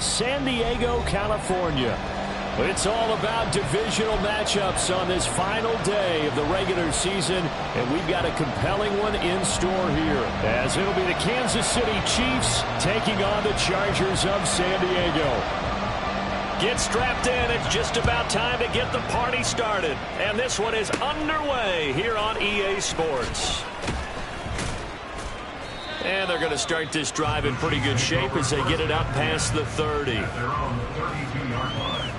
San Diego, California. It's all about divisional matchups on this final day of the regular season, and we've got a compelling one in store here, as it'll be the Kansas City Chiefs taking on the Chargers of San Diego. Get strapped in. It's just about time to get the party started. And this one is underway here on EA Sports. And they're going to start this drive in pretty good shape as they get it up past the 30. They're on the 32-yard line.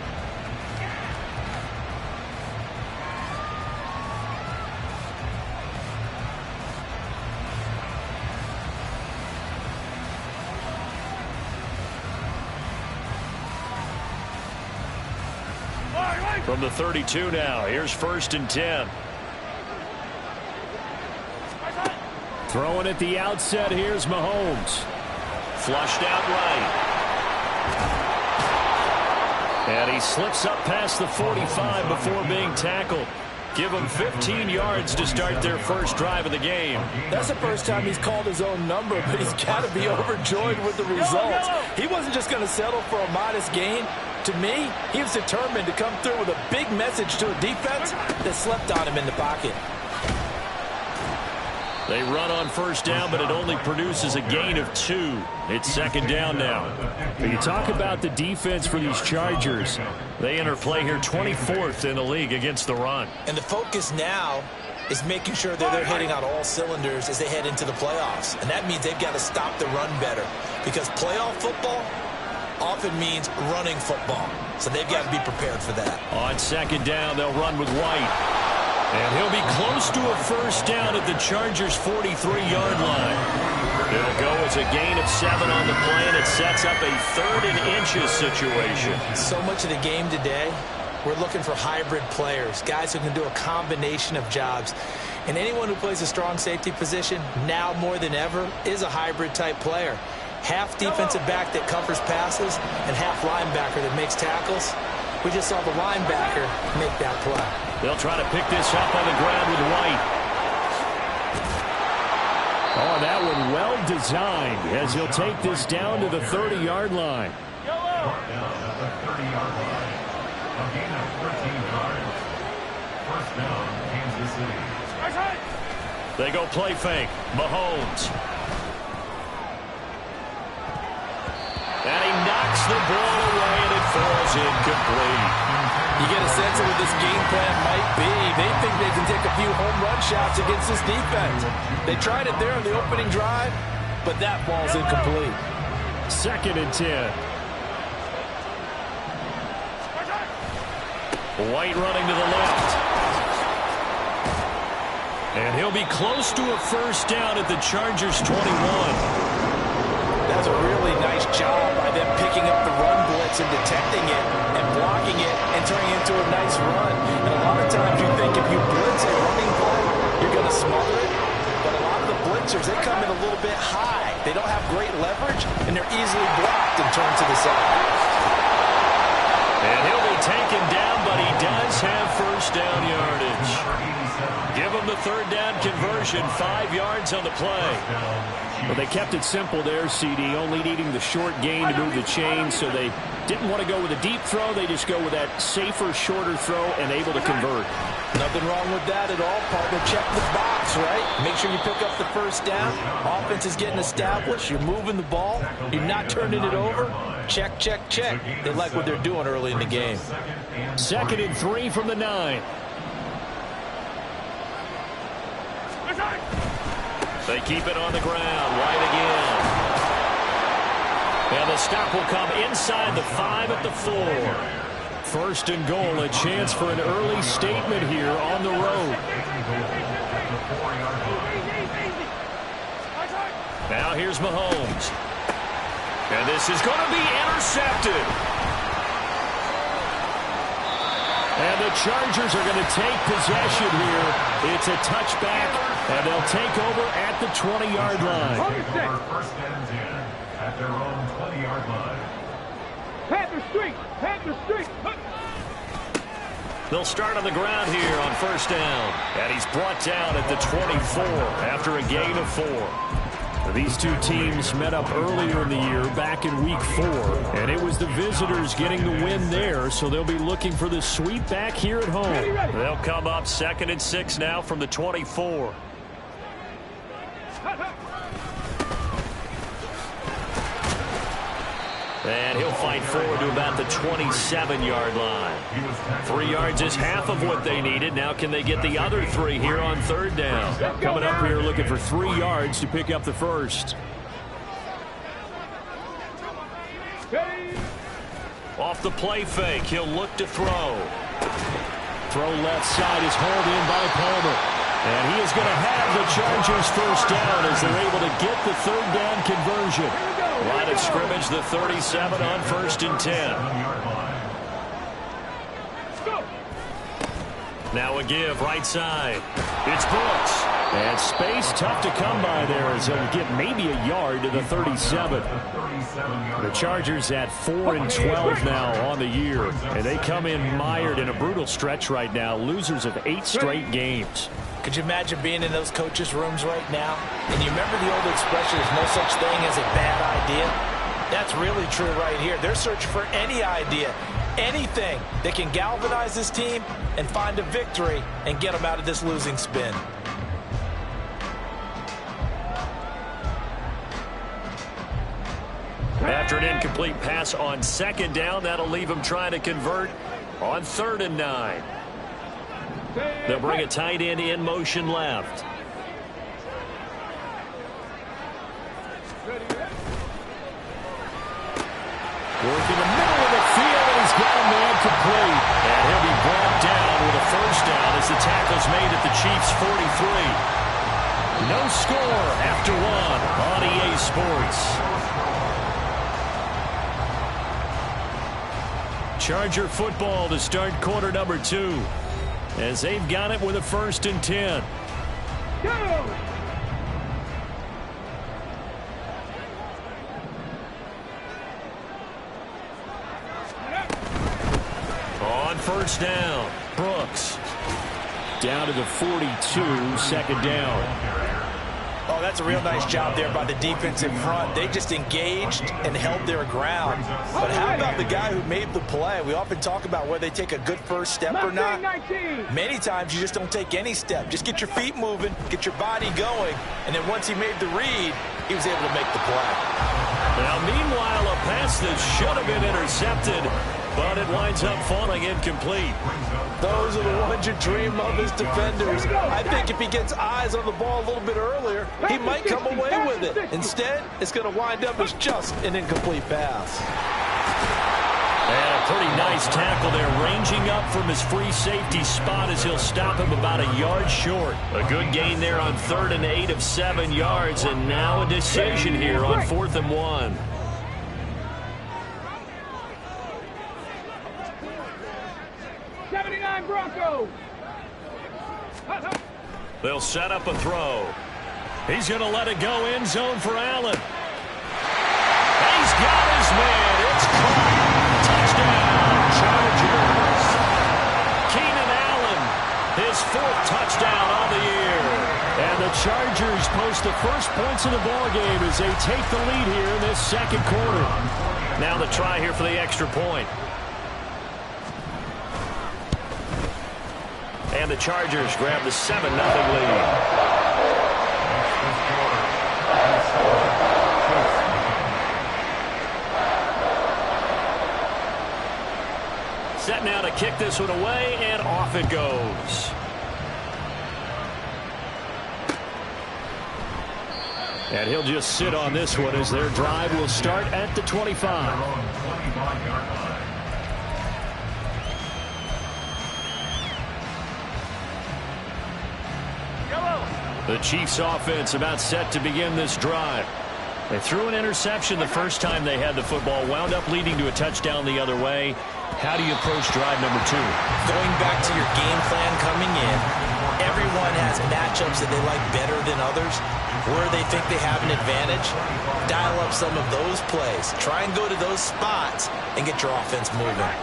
From the 32 now, here's 1st and 10. Throwing at the outset, here's Mahomes. Flushed out right. And he slips up past the 45 before being tackled. Give him 15 yards to start their first drive of the game. That's the first time he's called his own number, but he's got to be overjoyed with the results. He wasn't just going to settle for a modest gain. To me, he was determined to come through with a big message to a defense that slept on him in the pocket. They run on 1st down, but it only produces a gain of 2. It's 2nd down now. When you talk about the defense for these Chargers, they enter play here 24th in the league against the run. And the focus now is making sure that they're hitting on all cylinders as they head into the playoffs. And that means they've got to stop the run better, because playoff football often means running football. So they've got to be prepared for that. On 2nd down, they'll run with White. And he'll be close to a 1st down at the Chargers' 43-yard line. It'll go as a gain of 7 on the play, and it sets up a 3rd and inches situation. So much of the game today, we're looking for hybrid players, guys who can do a combination of jobs. And anyone who plays a strong safety position, now more than ever, is a hybrid-type player. Half defensive back that covers passes and half linebacker that makes tackles. We just saw the linebacker make that play. They'll try to pick this up on the ground with White. Oh, that one well designed as he'll take this down to the 30-yard line. Brought down at the 30-yard line. A gain of 13 yards. 1st down, Kansas City. They go play fake. Mahomes. And he knocks the ball away, and it falls incomplete. You get a sense of what this game plan might be. They think they can take a few home run shots against this defense. They tried it there on the opening drive, but that ball's incomplete. 2nd and 10. White running to the left. And he'll be close to a 1st down at the Chargers' 21. That's a really nice job by them picking up the run blitz and detecting it and blocking it and turning it into a nice run. And a lot of times you think if you blitz a running play, you're going to smother it. But a lot of the blitzers, they come in a little bit high. They don't have great leverage, and they're easily blocked and turned to the side. And he'll be taken down, but he does have 1st down yardage. Give him the 3rd down conversion, 5 yards on the play. Well, they kept it simple there, CD, only needing the short gain to move the chain, so they didn't want to go with a deep throw. They just go with that safer, shorter throw and able to convert. Nothing wrong with that at all, partner. Check the box, right? Make sure you pick up the 1st down. Offense is getting established. You're moving the ball. You're not turning it over. Check, check, check. They like what they're doing early in the game. 2nd and 3 from the 9. They keep it on the ground. White again. And the stop will come inside the 5 at the 4. 1st and goal, a chance for an early statement here on the road. Now here's Mahomes. And this is going to be intercepted. And the Chargers are going to take possession here. It's a touchback, and they'll take over at the 20-yard line. 1st and 10 at their own 20-yard line. Panther Street! Panther Street! They'll start on the ground here on 1st down. And he's brought down at the 24 after a gain of 4. These two teams met up earlier in the year, back in Week 4, and it was the the visitors getting the win there, so they'll be looking for the sweep back here at home. They'll come up 2nd and 6 now from the 24. And he'll fight forward to about the 27-yard line. 3 yards is half of what they needed. Now can they get the other 3 here on 3rd down? Coming up here looking for 3 yards to pick up the first. Off the play fake, he'll look to throw. Throw left side is hauled in by Palmer. And he is going to have the Chargers first down as they're able to get the 3rd down conversion. Line of scrimmage, the 37 on 1st and 10. Now a give, right side. It's Brooks. And space tough to come by there as he'll get maybe a yard to the 37. The Chargers at 4 and 12 now on the year. And they come in mired in a brutal stretch right now. Losers of 8 straight games. Could you imagine being in those coaches' rooms right now? And you remember the old expression, there's no such thing as a bad idea? That's really true right here. They're searching for any idea, anything that can galvanize this team and find a victory and get them out of this losing spin. After an incomplete pass on 2nd down, that'll leave them trying to convert on 3rd and 9. They'll bring a tight end in motion left. Working the middle of the field, and he's got a man complete. And he'll be brought down with a first down as the tackle's made at the Chiefs' 43. No score after 1 on EA Sports. Charger football to start quarter number 2. As they've got it with a 1st and 10. On 1st down, Brooks. Down to the 42, 2nd down. Oh, that's a real nice job there by the defensive front. They just engaged and held their ground. But how about the guy who made the play? We often talk about whether they take a good first step or not. Many times you just don't take any step. Just get your feet moving, get your body going, and then once he made the read, he was able to make the play. Now, meanwhile, a pass that should have been intercepted, but it winds up falling incomplete. Those are the ones you dream of as defenders. I think if he gets eyes on the ball a little bit earlier, he might come away with it. Instead, it's going to wind up as just an incomplete pass. And a pretty nice tackle there, ranging up from his free safety spot as he'll stop him about a yard short. A good gain there on 3rd and 8 of 7 yards, and now a decision here on 4th and 1. Broncos. They'll set up a throw. He's going to let it go end zone for Allen. He's got his man. It's caught. Touchdown, Chargers. Keenan Allen, his 4th touchdown on the year. And the Chargers post the first points of the ballgame as they take the lead here in this 2nd quarter. Now the try here for the extra point. And the Chargers grab the 7-0 lead. Set now to kick this one away, and off it goes. And he'll just sit on this one as their drive will start at the 25. The Chiefs offense about set to begin this drive. They threw an interception the first time they had the football, wound up leading to a touchdown the other way. How do you approach drive number 2? Going back to your game plan coming in, everyone has matchups that they like better than others. Where they think they have an advantage, dial up some of those plays. Try and go to those spots and get your offense moving.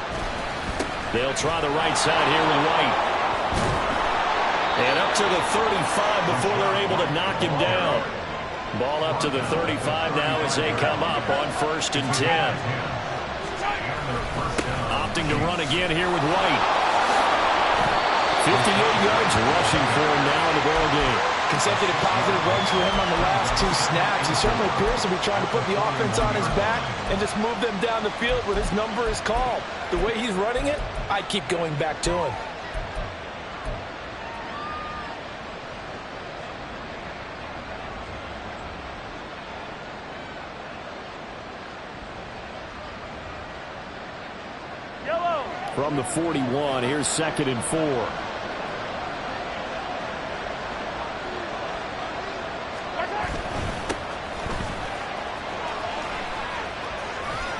They'll try the right side here with White. And up to the 35 before they're able to knock him down. Ball up to the 35 now as they come up on 1st and 10. opting to run again here with White. 58 yards rushing for him now in the ball game. Consecutive positive runs for him on the last 2 snaps. He certainly appears to be trying to put the offense on his back and just move them down the field when his number is called. The way he's running it, I'd keep going back to him. From the 41, here's 2nd and 4.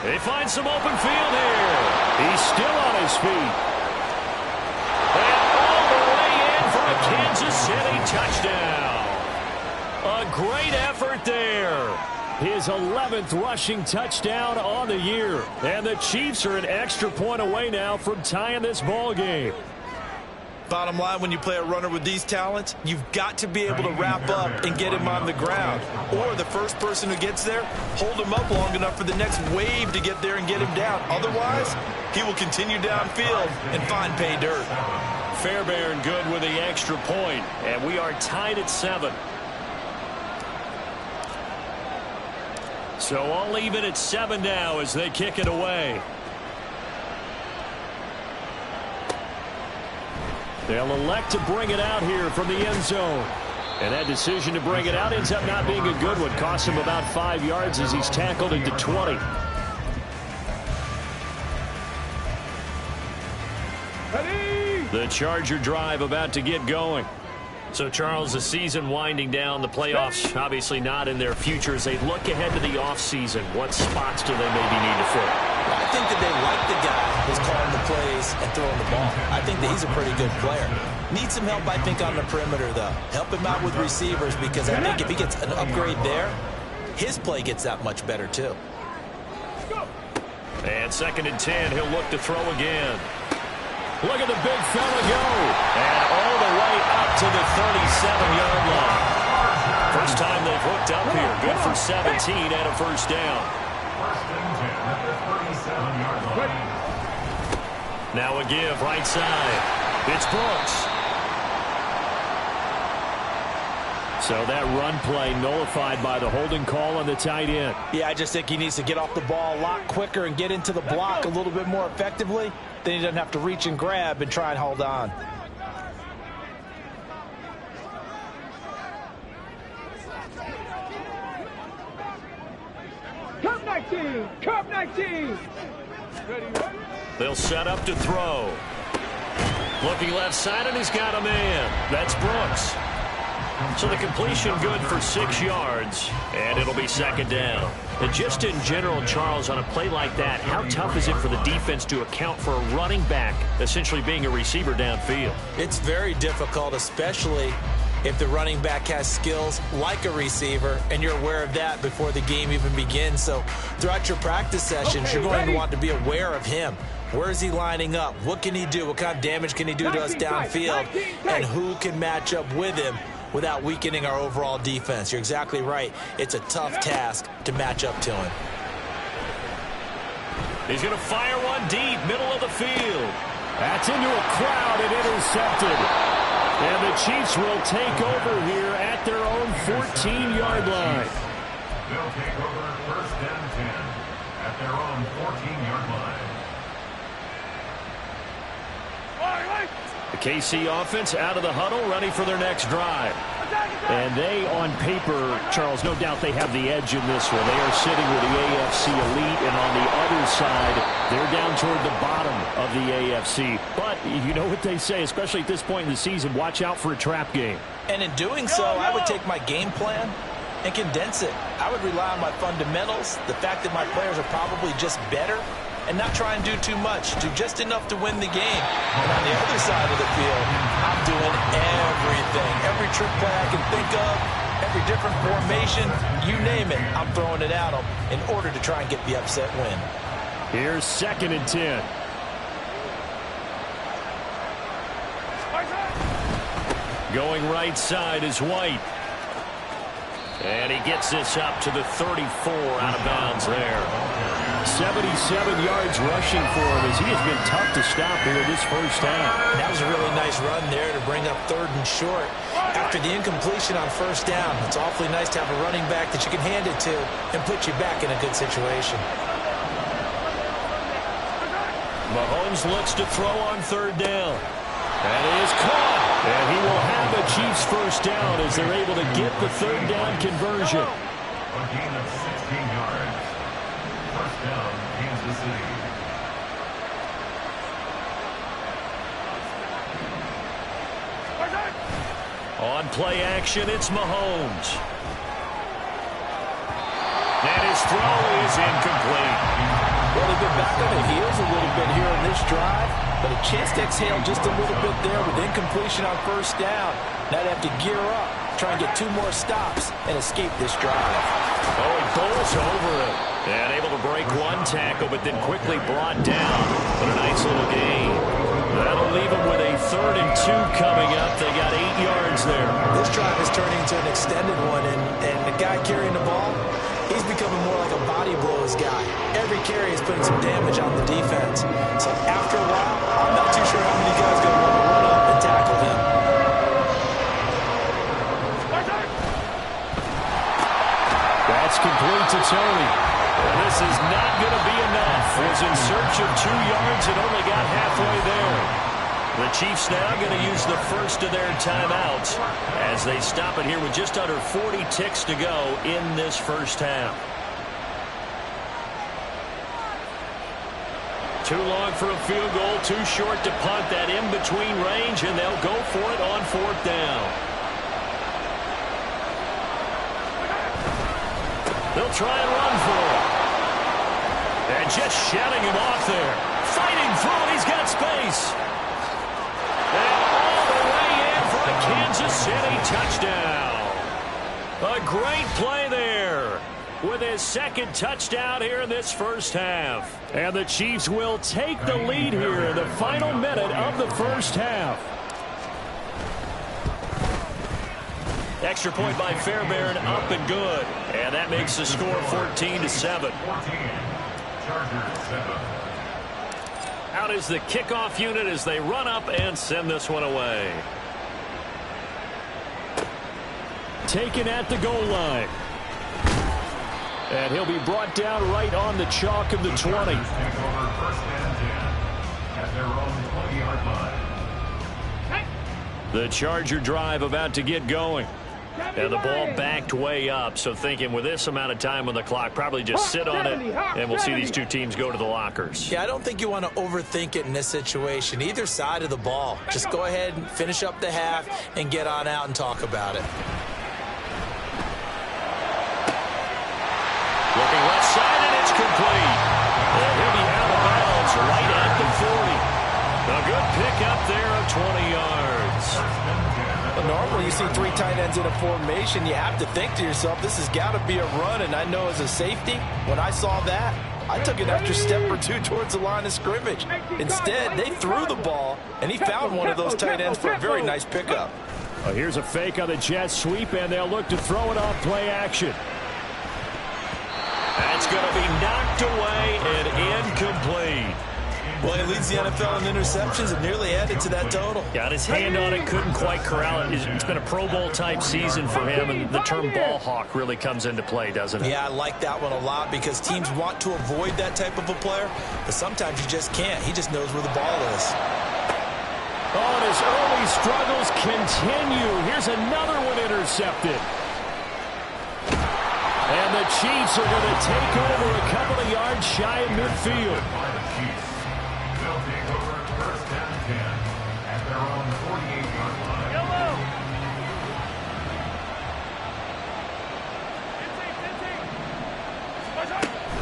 They find some open field here. He's still on his feet. And all the way in for a Kansas City touchdown. A great effort there. His 11th rushing touchdown on the year. And the Chiefs are an extra point away now from tying this ball game. Bottom line, when you play a runner with these talents, you've got to be able to wrap up and get him on the ground. Or the first person who gets there, hold him up long enough for the next wave to get there and get him down. Otherwise, he will continue downfield and find pay dirt. Fairbairn good with the extra point. And we are tied at 7. So I'll leave it at 7 now as they kick it away. They'll elect to bring it out here from the end zone. And that decision to bring it out ends up not being a good one. Costs him about 5 yards as he's tackled into 20. Ready? The Charger drive about to get going. So, Charles, the season winding down, the playoffs obviously not in their future. As they look ahead to the offseason, what spots do they maybe need to fill? I think that they like the guy who's calling the plays and throwing the ball. I think that he's a pretty good player. Needs some help, I think, on the perimeter, though. Help him out with receivers, because I think if he gets an upgrade there, his play gets that much better, too. And 2nd and 10, he'll look to throw again. Look at the big fella go. And all the way up to the 37-yard line. First time they've hooked up here. Good for 17 and a first down. First and 10 at the 37-yard line. Now a give right side. It's Brooks. So that run play nullified by the holding call on the tight end. Yeah, I just think he needs to get off the ball a lot quicker and get into the block a little bit more effectively. Then he doesn't have to reach and grab and try and hold on. Cup 19! Cup 19! Ready? They'll set up to throw. Looking left side, and he's got a man. That's Brooks. So the completion good for 6 yards, and it'll be 2nd down. And just in general, Charles, on a play like that, how tough is it for the defense to account for a running back essentially being a receiver downfield? It's very difficult, especially if the running back has skills like a receiver, and you're aware of that before the game even begins. So throughout your practice sessions, you're going to want to be aware of him. Where is he lining up? What can he do? What kind of damage can he do to us downfield? And who can match up with him without weakening our overall defense? You're exactly right. It's a tough task to match up to him. He's going to fire one deep, middle of the field. That's into a crowd and intercepted. And the Chiefs will take over here at their own 14-yard line. They'll take over 1st and 10 at their own 14-yard line. The KC offense out of the huddle, ready for their next drive. And they, on paper, Charles, no doubt they have the edge in this one. They are sitting with the AFC elite, and on the other side, they're down toward the bottom of the AFC. But you know what they say, especially at this point in the season, watch out for a trap game. And in doing so, I would take my game plan and condense it. I would rely on my fundamentals, the fact that my players are probably just better, and not try and do too much, do just enough to win the game. And on the other side of the field, I'm doing everything. Every trick play I can think of, every different formation, you name it, I'm throwing it at them in order to try and get the upset win. Here's 2nd and 10. Going right side is White. And he gets this up to the 34 out of bounds there. 77 yards rushing for him as he has been tough to stop here in this first half. That was a really nice run there to bring up 3rd and short. After the incompletion on 1st down, it's awfully nice to have a running back that you can hand it to and put you back in a good situation. Mahomes looks to throw on 3rd down. That is caught. And he will have the Chiefs first down as they're able to get the 3rd down conversion. A gain of 16 yards. First down, Kansas City. On play action, it's Mahomes. And his throw is incomplete. Well, they've been back on the heels a little bit here in this drive, but a chance to exhale just a little bit there with incompletion on 1st down. Now they have to gear up, try and get 2 more stops, and escape this drive. Oh, he pulls over it. And able to break 1 tackle, but then quickly brought down. But a nice little gain. That'll leave him with a 3rd and 2 coming up. They got 8 yards there. This drive is turning into an extended one, and the guy carrying the ball, he's becoming more like a body blows guy. Every carry is putting some damage on the defense. So after a while, I'm not too sure how many guys are going to want to run up and tackle him. That's complete to Tony. And this is not going to be enough. Was in search of 2 yards and only got halfway there. The Chiefs now going to use the first of their timeouts as they stop it here with just under 40 ticks to go in this first half. Too long for a field goal, too short to punt. That in-between range, and they'll go for it on 4th down. They'll try and run for it. And just shutting him off there. Fighting through it, he's got space. And all the way in for a Kansas City touchdown. A great play there with his 2nd touchdown here in this first half. And the Chiefs will take the lead here in the final minute of the first half. Extra point by Fairbairn, up and good. And that makes the score 14-7. Out is the kickoff unit as they run up and send this one away. Taken at the goal line. And he'll be brought down right on the chalk of the 20. The Charger drive about to get going. And the ball backed way up, so thinking with this amount of time on the clock, probably just sit on it, and we'll see these 2 teams go to the lockers. Yeah, I don't think you want to overthink it in this situation. Either side of the ball. Just go ahead and finish up the half and get on out and talk about it. Looking left side, and it's complete. And he'll be out of bounds right at the 40. A good pick up there of 20 yards. Normally you see 3 tight ends in a formation, you have to think to yourself, this has got to be a run, and I know as a safety, when I saw that, I took an extra step or 2 towards the line of scrimmage. Instead, they threw the ball, and he found one of those tight ends for a very nice pickup. Well, here's a fake on the jet sweep, and they'll look to throw it off play action. That's going to be knocked away and incomplete. Well, he leads the NFL in interceptions and nearly added to that total. Got his hand on it, couldn't quite corral it. It's been a Pro Bowl-type season for him, and the term ball hawk really comes into play, doesn't it? Yeah, I like that one a lot because teams want to avoid that type of a player, but sometimes you just can't. He just knows where the ball is. Oh, and his early struggles continue. Here's another one intercepted. And the Chiefs are going to take over a couple of yards shy of midfield. They'll take over first down 10 at their own 48-yard line.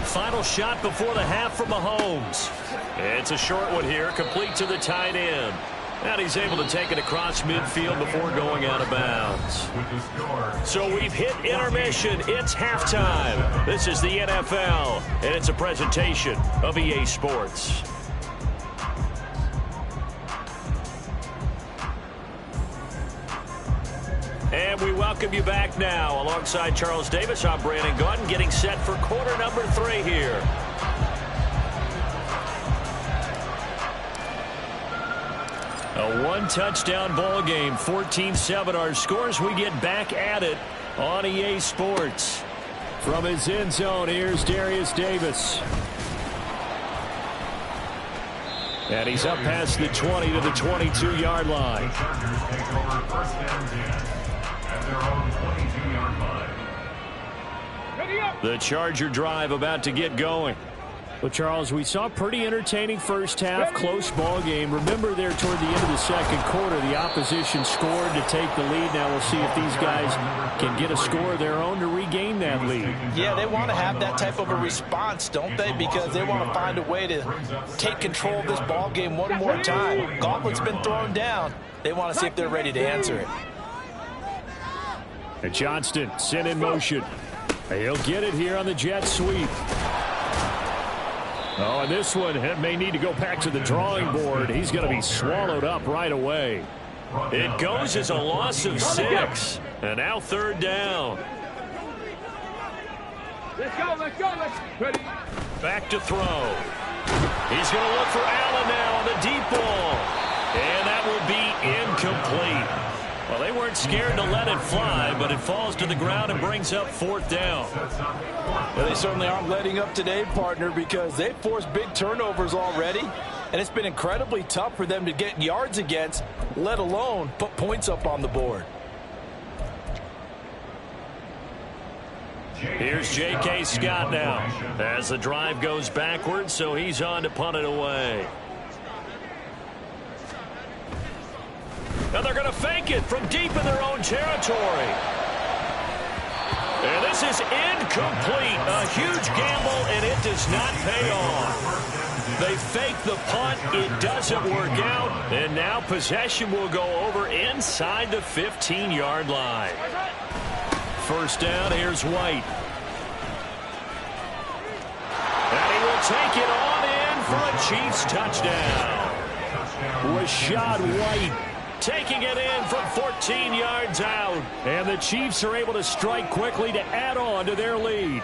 Final shot before the half from Mahomes. It's a short one here, complete to the tight end. And he's able to take it across midfield before going out of bounds. So we've hit intermission. It's halftime. This is the NFL, and it's a presentation of EA Sports. And we welcome you back now. Alongside Charles Davis, I'm Brandon Gaudin, getting set for quarter number 3 here. A one-touchdown ball game, 14-7 our scores. We get back at it on EA Sports. From his end zone, here's Darius Davis. And he's up past the 20 to the 22-yard line. The Chargers take over first and 10 at their own 22-yard line. Ready up. The Charger drive about to get going. Well, Charles, we saw a pretty entertaining first half, close ball game. Remember there toward the end of the second quarter, the opposition scored to take the lead. Now we'll see if these guys can get a score of their own to regain that lead. Yeah, they want to have that type of a response, don't they? Because they want to find a way to take control of this ball game one more time. Gauntlet's been thrown down. They want to see if they're ready to answer it. And Johnston sent in motion. He'll get it here on the jet sweep. Oh, and this one may need to go back to the drawing board. He's going to be swallowed up right away. It goes as a loss of 6. And now third down. Let's go, let's go, let's ready. Back to throw. He's going to look for Allen now on the deep ball. And that will be incomplete. Well, they weren't scared to let it fly, but it falls to the ground and brings up fourth down. Well, they certainly aren't letting up today, partner, because they've forced big turnovers already, and it's been incredibly tough for them to get yards against, let alone put points up on the board. Here's J.K. Scott now as the drive goes backwards, so he's on to punt it away. And they're going to fake it from deep in their own territory. And this is incomplete. A huge gamble, and it does not pay off. They fake the punt. It doesn't work out. And now possession will go over inside the 15-yard line. First down, here's White. And he will take it on in for a Chiefs touchdown. Rachaad White taking it in from 14 yards out. And the Chiefs are able to strike quickly to add on to their lead.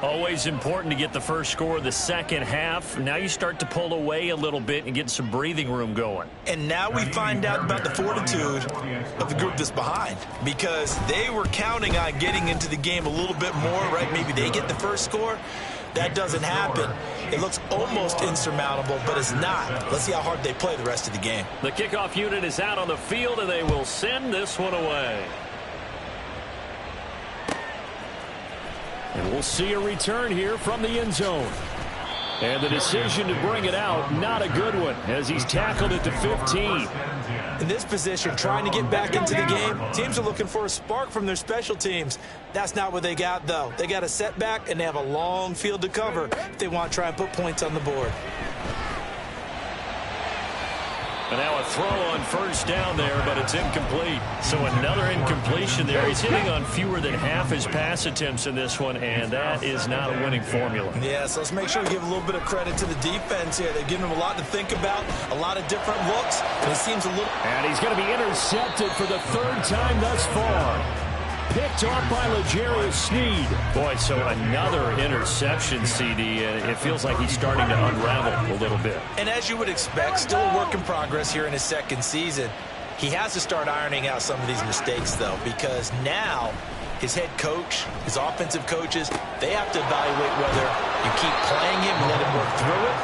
Always important to get the first score of the second half. Now you start to pull away a little bit and get some breathing room going. And now we find out about the fortitude of the group that's behind, because they were counting on getting into the game a little bit more, right? Maybe they get the first score. That doesn't happen. It looks almost insurmountable, but it's not. Let's see how hard they play the rest of the game. The kickoff unit is out on the field, and they will send this one away. And we'll see a return here from the end zone. And the decision to bring it out, not a good one, as he's tackled at the 15. In this position, trying to get back into the game, teams are looking for a spark from their special teams. That's not what they got, though. They got a setback, and they have a long field to cover if they want to try and put points on the board. And now a throw on first down there, but it's incomplete. So another incompletion there. He's hitting on fewer than half his pass attempts in this one, and that is not a winning formula. Yeah, so let's make sure we give a little bit of credit to the defense here. They've given him a lot to think about, a lot of different looks, and it seems a little... And he's going to be intercepted for the third time thus far. Picked off by L'Jarius Sneed. Boy, so another interception, CD, and it feels like he's starting to unravel a little bit. And as you would expect, still a work in progress here in his second season. He has to start ironing out some of these mistakes, though, because now his head coach, his offensive coaches, they have to evaluate whether you keep playing him and let him work through it,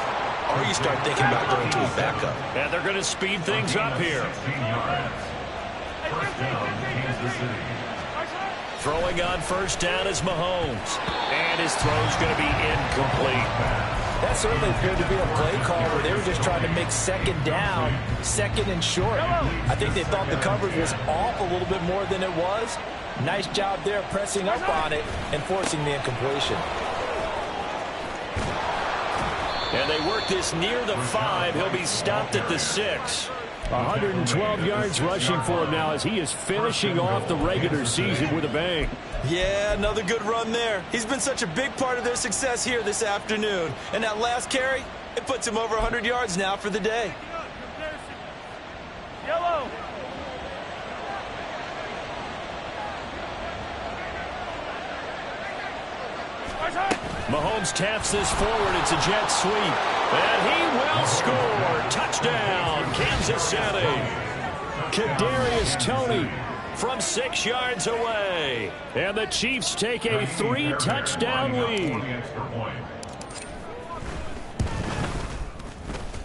or you start thinking about going to his backup. And they're going to speed things up here. 16 yards. First down, Kansas City. Throwing on first down is Mahomes. And his throw's going to be incomplete. That certainly appeared to be a play call where they were just trying to make second down, second and short. I think they thought the coverage was off a little bit more than it was. Nice job there pressing up on it and forcing the incompletion. And they work this near the 5. He'll be stopped at the 6. 112 yards rushing for him now as he is finishing off the regular season with a bang. Yeah, another good run there. He's been such a big part of their success here this afternoon. And that last carry, it puts him over 100 yards now for the day. Yellow. Mahomes taps this forward. It's a jet sweep. And he will score. Touchdown, Kansas City. Kadarius Toney From 6 yards away. And the Chiefs take a 3-touchdown lead.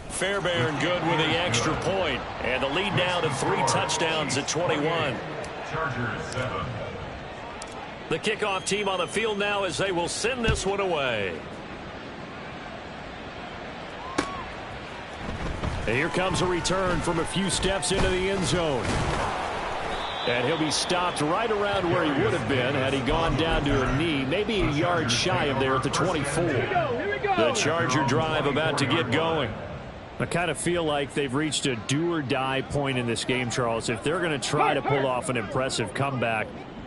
Fairbairn good with the extra point. And the lead now to 3 touchdowns at 21. Chargers 7. The kickoff team on the field now as they will send this one away. And here comes a return from a few steps into the end zone. And he'll be stopped right around where he would have been had he gone down to a knee, maybe a yard shy of there at the 24. The Charger drive about to get going. I kind of feel like they've reached a do-or-die point in this game, Charles. If they're going to try to pull off an impressive comeback,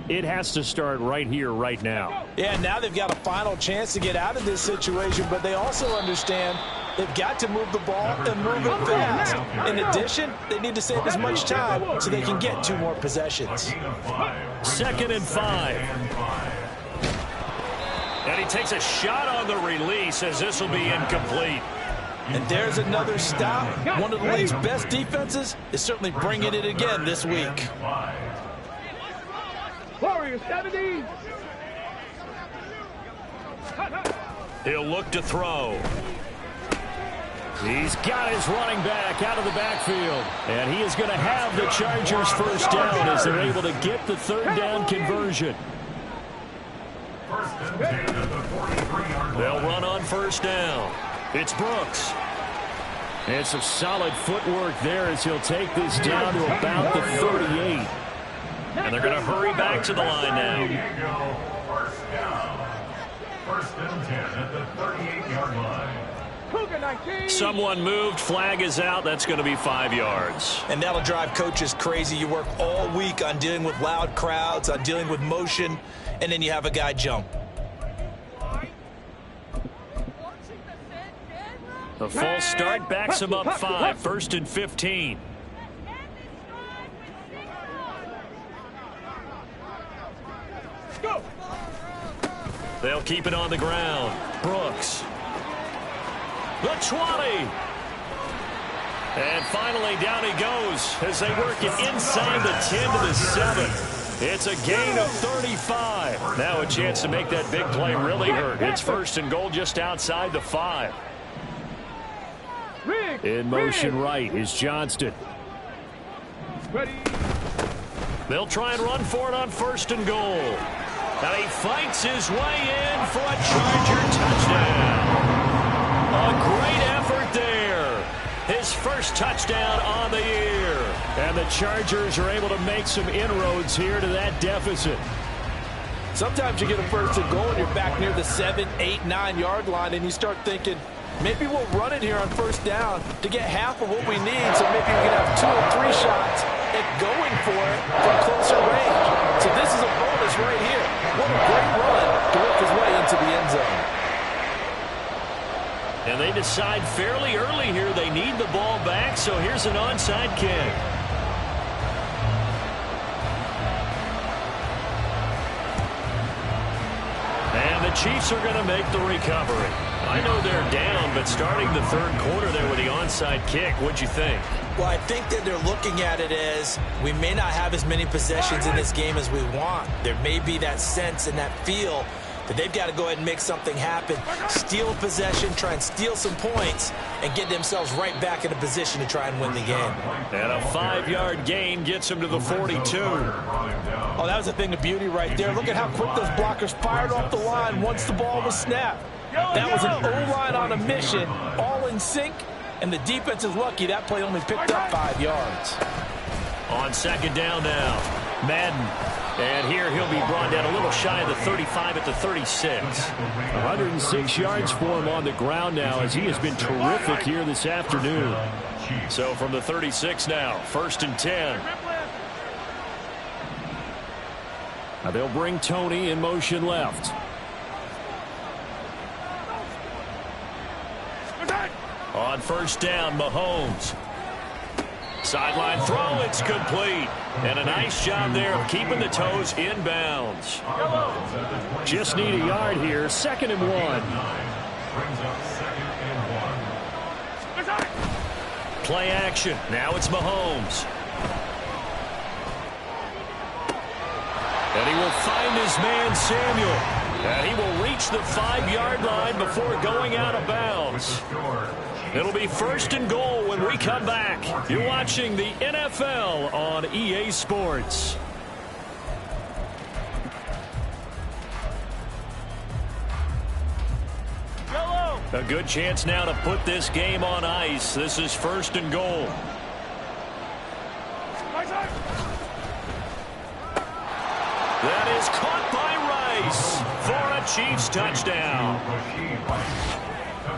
it has to start right here, right now. Yeah, now they've got a final chance to get out of this situation, but they also understand they've got to move the ball and move it fast. In addition, they need to save as much time so they can get 2 more possessions. 2nd and 5. And he takes a shot on the release as this will be incomplete. And there's another stop. One of the league's best defenses is certainly bringing it again this week. Warriors 70. He'll look to throw. He's got his running back out of the backfield. And he is going to have the Chargers first down as they're able to get the 3rd down conversion. First and 10 at the 43-yard line. They'll run on 1st down. It's Brooks. And some solid footwork there as he'll take this down to about the 38. And they're going to hurry back to the line now. Diego, first down. First and 10 at the 38-yard line. Cougar 19. Someone moved. Flag is out. That's going to be 5 yards. And that'll drive coaches crazy. You work all week on dealing with loud crowds, on dealing with motion, and then you have a guy jump. The false start backs him up 5. 1st and 15. Go. They'll keep it on the ground. Brooks. The 20. And finally down he goes as they work it inside the 10 to the 7. It's a gain of 35. Now a chance to make that big play really hurt. It's 1st and goal just outside the 5. In motion right is Johnston. Ready. They'll try and run for it on 1st and goal. And he fights his way in for a Charger touchdown. A great effort there. His first touchdown on the year. And the Chargers are able to make some inroads here to that deficit. Sometimes you get a 1st and goal and you're back near the 7, 8, 9-yard line, and you start thinking, maybe we'll run it here on 1st down to get half of what we need, so maybe we can have 2 or 3 shots at going for it from closer range. So this is a bonus right here. What a great run to work his way into the end zone. And they decide fairly early here they need the ball back, so here's an onside kick. And the Chiefs are going to make the recovery. I know they're down, but starting the 3rd quarter there with the onside kick, what'd you think? Well, I think that they're looking at it as we may not have as many possessions in this game as we want. There may be that sense and that feel that they've got to go ahead and make something happen, steal a possession, try and steal some points, and get themselves right back in a position to try and win the game. And a 5-yard gain gets them to the 42. Oh, that was a thing of beauty right there. Look at how quick those blockers fired off the line once the ball was snapped. That was an O-line on a mission, all in sync, and the defense is lucky that play only picked up 5 yards. On 2nd down now, Madden. And here he'll be brought down a little shy of the 35 at the 36. 106 yards for him on the ground now as he has been terrific here this afternoon. So from the 36 now, 1st and 10. Now they'll bring Toney in motion left. On 1st down, Mahomes. Sideline throw, it's complete. And a nice job there of keeping the toes inbounds. Just need a yard here, 2nd and 1. Brings up 2nd and 1. Play action. Now it's Mahomes. And he will find his man, Samuel. And he will reach the 5-yard line before going out of bounds. It'll be 1st and goal when we come back. You're watching the NFL on EA Sports. A good chance now to put this game on ice. This is 1st and goal. That is caught by Rice for a Chiefs touchdown.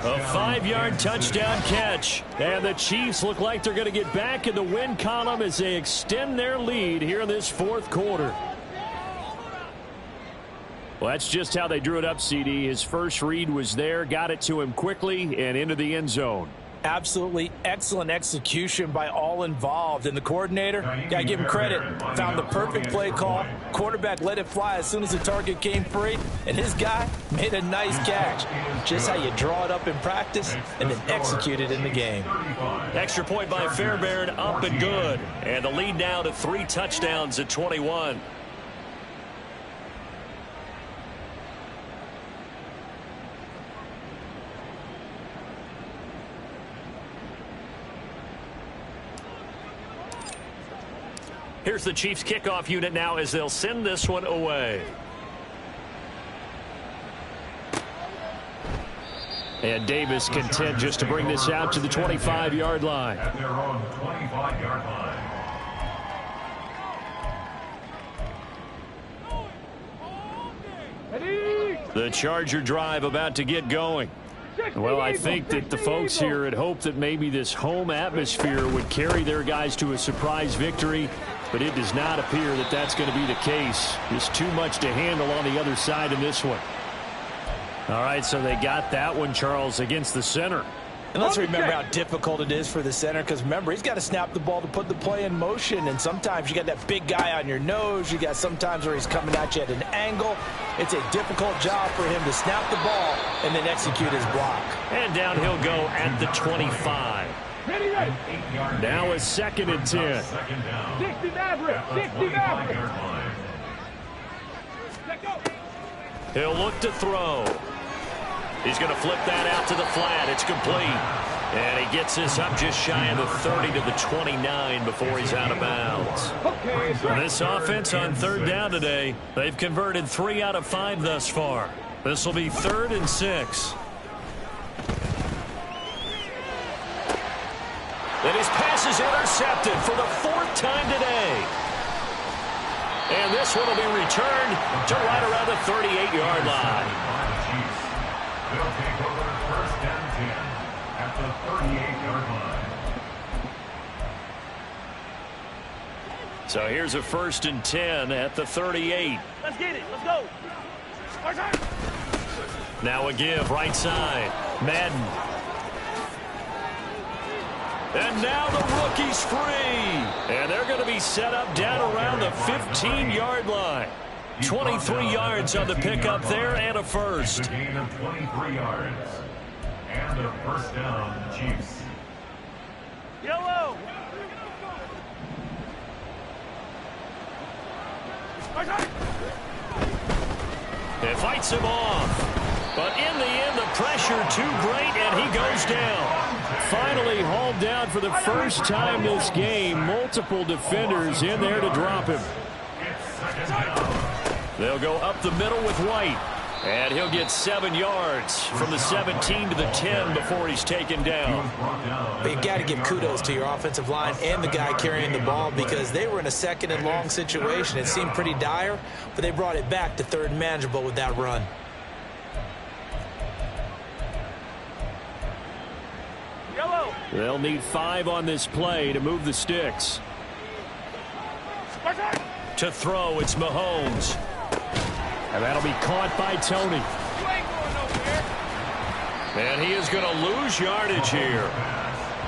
A 5-yard touchdown catch. And the Chiefs look like they're going to get back in the win column as they extend their lead here in this 4th quarter. Well, that's just how they drew it up, CD. His first read was there, got it to him quickly, and into the end zone. Absolutely excellent execution by all involved. And the coordinator, got to give him credit, found the perfect play call. Quarterback let it fly as soon as the target came free. And his guy made a nice catch. Just how you draw it up in practice and then execute it in the game. Extra point by Fairbairn, up and good. And the lead now to 3 touchdowns at 21. Here's the Chiefs kickoff unit now as they'll send this one away. And Davis content just to bring this out to the 25-yard line. At their own 25-yard line. The Charger drive about to get going. Well, I think that the folks here had hoped that maybe this home atmosphere would carry their guys to a surprise victory, but it does not appear that that's going to be the case. Just too much to handle on the other side in this one. All right, so they got that one, Charles, against the center. And let's remember how difficult it is for the center, because remember, he's got to snap the ball to put the play in motion, and sometimes you got that big guy on your nose. You got sometimes where he's coming at you at an angle. It's a difficult job for him to snap the ball and then execute his block. And down he'll go at the 25. Ready, ready. Now it's 2nd and 10. 60 Maverick. 60 Maverick. Let go. He'll look to throw. He's going to flip that out to the flat. It's complete. And he gets this up just shy of the 30 to the 29 before he's out of bounds. Okay, This offense on 3rd down today, they've converted 3 out of 5 thus far. This will be 3rd and 6. And his pass is intercepted for the 4th time today. And this one will be returned to right around the 38-yard line. They'll take over 1st and 10 at the 38-yard line. So here's a 1st and 10 at the 38. let's get it. Let's go. Now a give right side. Madden. And now the rookie's free. And they're going to be set up down around the 15-yard line. 23 yards on the pickup there and a first. A gain of 23 yards. And a 1st down, Chiefs. Yellow. It fights him off. But in the end, the pressure too great, and he goes down. Finally hauled down for the first time this game. Multiple defenders in there to drop him. They'll go up the middle with White. And he'll get 7 yards from the 17 to the 10 before he's taken down. But you got to give kudos to your offensive line and the guy carrying the ball, because they were in a 2nd and long situation. It seemed pretty dire, but they brought it back to 3rd and manageable with that run. Yellow. They'll need 5 on this play to move the sticks. To throw, it's Mahomes. And that'll be caught by Tony. And he is going to lose yardage here.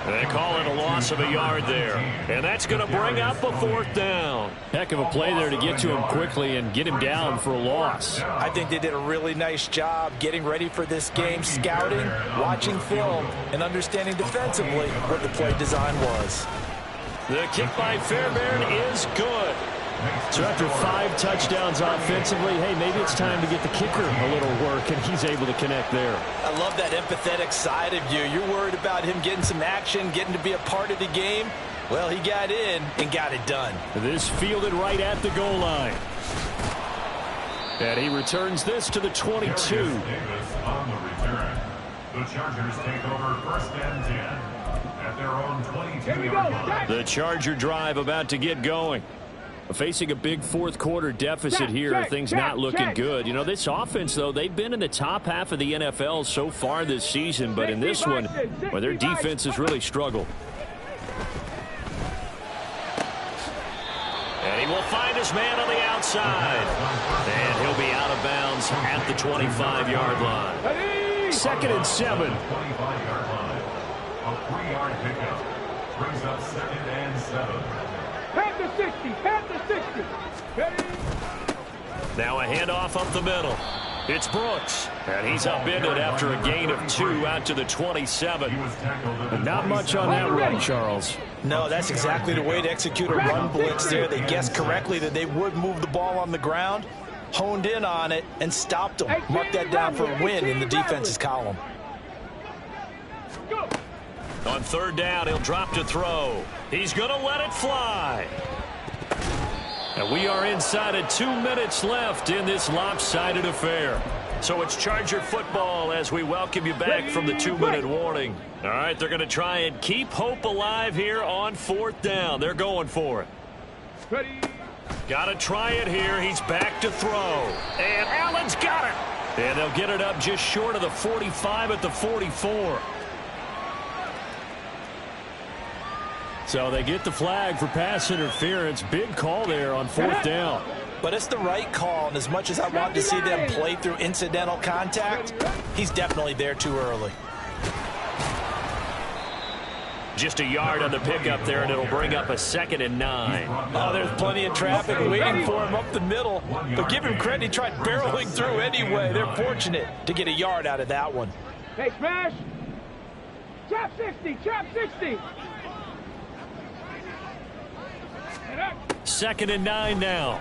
They call it a loss of a yard there. And that's going to bring up a 4th down. Heck of a play there to get to him quickly and get him down for a loss. I think they did a really nice job getting ready for this game, scouting, watching film, and understanding defensively what the play design was. The kick by Fairbairn is good. So after 5 touchdowns offensively, hey, maybe it's time to get the kicker a little work, and he's able to connect there. I love that empathetic side of you. You're worried about him getting some action, getting to be a part of the game. Well, he got in and got it done. This fielded right at the goal line. And he returns this to the 22. Davis on the return. The Chargers take over 1st and 10 at their own 22-yard line. The Charger drive about to get going. Facing a big 4th quarter deficit here, things not looking good. You know, this offense, though, they've been in the top half of the NFL so far this season, but in this one, well, their defense has really struggled. And he will find his man on the outside. And he'll be out of bounds at the 25-yard line. 2nd and 7. 25-yard line. A 3-yard pickup brings up 2nd and 7. Pat the 60, pat the 60. Ready? Now a handoff up the middle. It's Brooks. And he's upended after a gain of 2 out to the 27. Not much on that run, Charles. No, that's exactly the way to execute a run blitz there. They guessed correctly that they would move the ball on the ground, honed in on it, and stopped them. Mark that down for a win in the defense's column. Go. On 3rd down, he'll drop to throw. He's going to let it fly. And we are inside of 2 minutes left in this lopsided affair. So it's Charger football as we welcome you back from the 2-minute warning. All right, they're going to try and keep hope alive here on 4th down. They're going for it. Ready? Got to try it here. He's back to throw. And Allen's got it. And they'll get it up just short of the 45 at the 44. So they get the flag for pass interference. Big call there on 4th down. But it's the right call, and as much as I want to see them play through incidental contact, he's definitely there too early. Just a yard on the pickup there, and it'll bring up a 2nd and 9. Oh, there's plenty of traffic waiting for him up the middle. But give him credit, he tried barreling through anyway. They're fortunate to get a yard out of that one. Hey, smash. Trap 60, trap 60. 2nd and 9 now.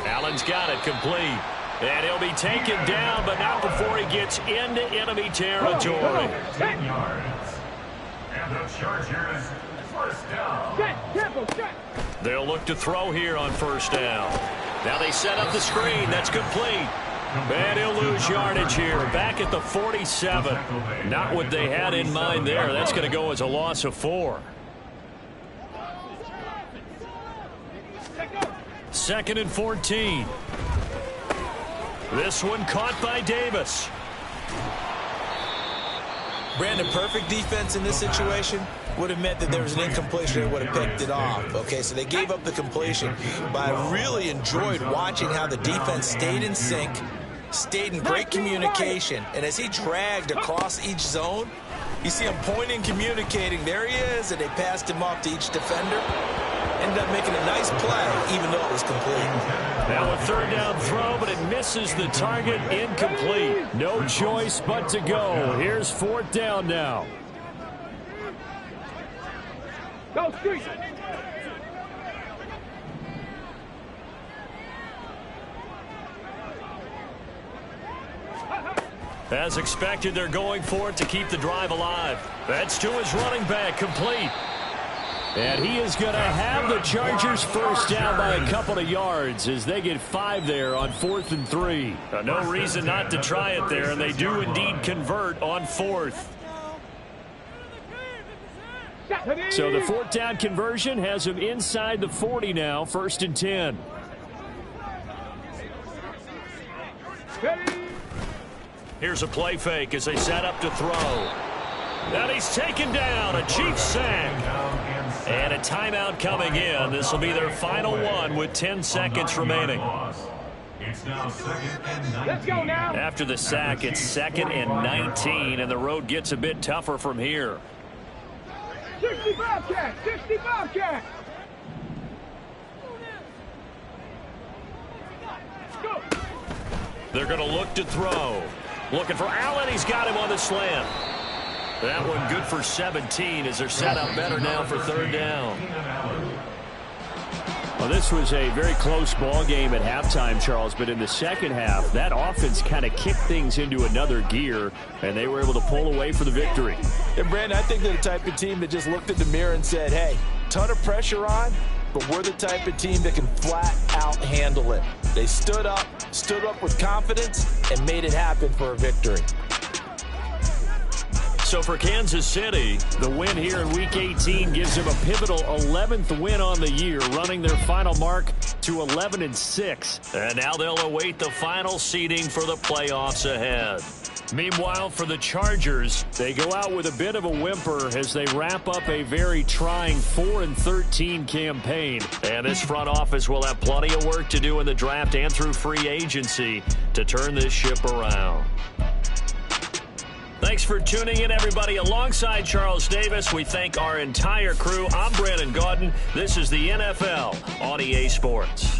Allen's got it complete. And he'll be taken down, but not before he gets into enemy territory. 10 yards. And the Chargers 1st down. Set, tempo, set. They'll look to throw here on 1st down. Now they set up the screen. That's complete. And he'll lose yardage here. Back at the 47. Not what they had in mind there. That's going to go as a loss of 4. 2nd and 14. This one caught by Davis. Brandon, perfect defense in this situation would have meant that there was an incompletion and would have picked it off. Okay, so they gave up the completion, but I really enjoyed watching how the defense stayed in sync, stayed in great communication, and as he dragged across each zone, you see him pointing, communicating. There he is, and they passed him off to each defender. Ended up making a nice play, even though it was complete. Now a 3rd down throw, but it misses the target. Incomplete. No choice but to go. Here's 4th down now. Go, street. As expected, they're going for it to keep the drive alive. That's to his running back, complete. And he is going to have the Chargers 1st down by a couple of yards as they get 5 there on 4th and 3. No reason not to try it there, and they do indeed convert on 4th. So the 4th down conversion has him inside the 40 now, 1st and 10. Here's a play fake as they set up to throw. And he's taken down, a Chiefs sack. And a timeout coming in. This will be their final one with 10 seconds remaining. It's now 2nd and 19. Let's go now. After the sack, it's 2nd and 19, and the road gets a bit tougher from here. 60 Bobcat! 60 Bobcat! Go! They're going to look to throw. Looking for Allen. He's got him on the slant. That one good for 17 as they're set up better now for third down. Well, this was a very close ball game at halftime, Charles, but in the second half, that offense kind of kicked things into another gear, and they were able to pull away for the victory. And, Brandon, I think they're the type of team that just looked at the mirror and said, hey, ton of pressure on, but we're the type of team that can flat out handle it. They stood up with confidence, and made it happen for a victory. So for Kansas City, the win here in Week 18 gives them a pivotal 11th win on the year, running their final mark to 11-6. And now they'll await the final seeding for the playoffs ahead. Meanwhile, for the Chargers, they go out with a bit of a whimper as they wrap up a very trying 4-13 campaign. And this front office will have plenty of work to do in the draft and through free agency to turn this ship around. Thanks for tuning in, everybody. Alongside Charles Davis, we thank our entire crew. I'm Brandon Gaudin. This is the NFL on EA Sports.